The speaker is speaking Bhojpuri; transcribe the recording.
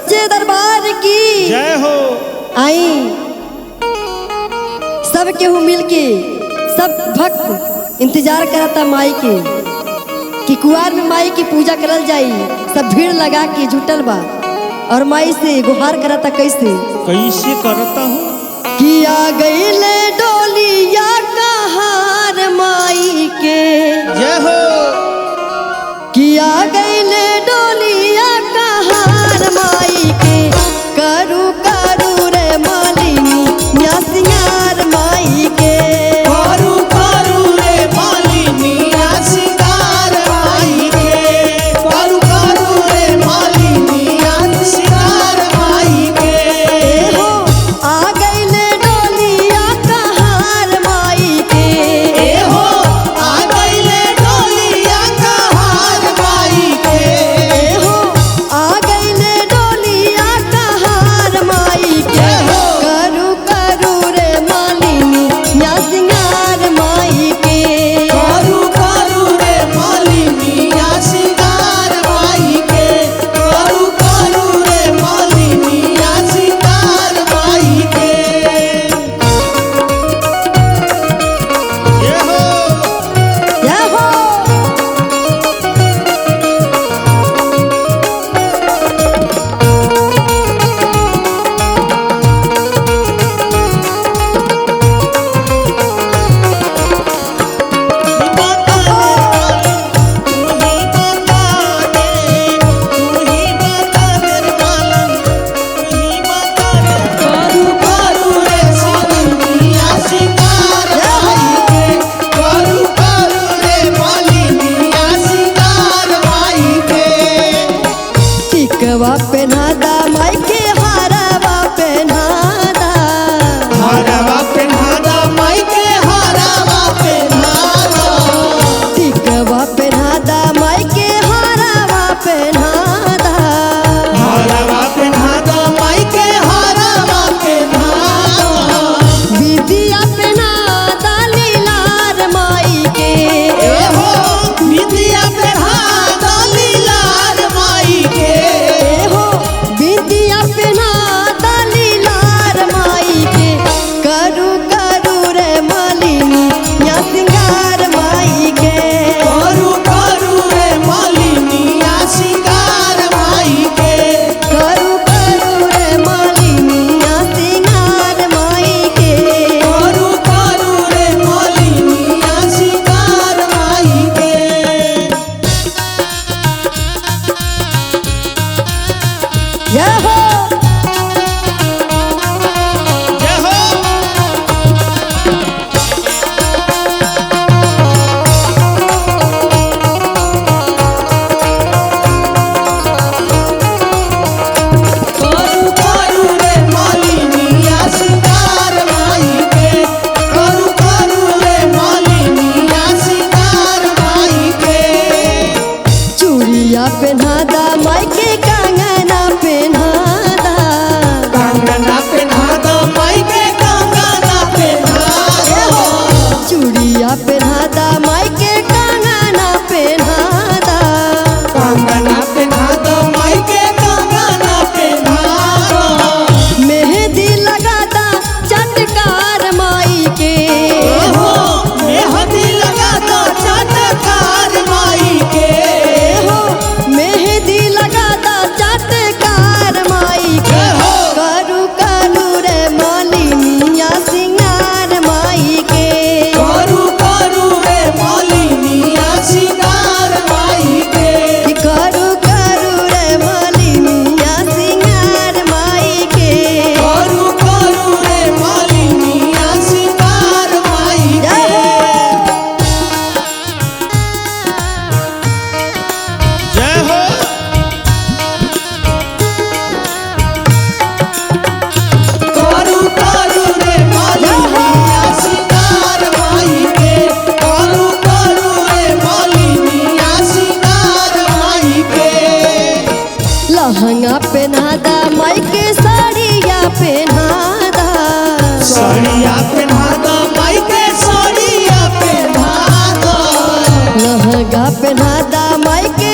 सच्चे दरबार की जय हो। आई सब केहू मिल के सब भक्त इंतजार करता माई के कि कुआर में माई की पूजा करल जाई। सब भीड़ लगा के जुटल बा और माई से गुहार करता। कैसे कैसे करता हूँ किया गईले डोलिया कहार माई के। जय हो। किया गईले डोलिया कहार माई के। करू करू रे मालिनी या सिंगार माई के। करू करू रे मालिनी या सिंगार माई के। करू करू रे मालिनी या सिंगार माई के। हो आ गईले डोलिया कहार माई के। हो आ गईले डोलिया कहार माई के। हो आ गईले डोलिया कहार माई के। करू करू रे मालिनी या सिंगार माई के। करू करू रे मालिनी या सिंगार माई के। करू करू रे मालिनी या सिंगार माई के। ये हो या हो टिकवा पेन्हादा माई के हारवा पेन्हादा। हरवा पेन्हादा माई के हरवा पेन्हादा। टिकवा पेन्हादा माई के हारवा पेन्हादा। हरवा पेन्हादा माई के हरवा पेन्हादा। विदिया पेन्हादा लीलार माई के। हो विद्या पेन्हादा लीलार माई के। हो विदिया पेन्हादा लीलार माई के। करू करू रे मालिनी या सिंगार माई के। करू करू रे मालिनी या सिंगार माई के। करू करू रे मालिनी या सिंगार माई के। करू करू रे मालिनी या सिंगार माई के। जय हो जय हो करू करू रे मालिनी या सिंगार माई के। करू करू रे मालिनी या सिंगार माई के। चूड़िया पेन्हादा माई के कंगना पेन्हादा। कंगना पेन्हादा माई के कंगना पेन्हादा। चूड़िया पेन्हादा माई के कंगना पेन्हादा। कंगना पेन्हादा माई के कंगना पेन्हादा। मेहंदी लगादा चटकार माई के। हो मेहंदी लगादा चटकार माई के। हो मेहंदी लगादा चटकार माई के। करू करू रे मालिनी या सिंगार माई के। करू करू रे मालिनी या सिंगार माई के। कि करू करू रे मालिनी या सिंगार माई के। करू करू रे मालिनी या सिंगार माई के। जय हो करू करू रे मालिनी या सिंगार माई के। करू करू रे मालिनी या सिंगार माई के। लहंगा पेन्हादा माई के साड़िया पेन्हादा। साड़िया पेन्हादा माई के साड़िया पेन्हादा। लहंगा पेन्हादा माई के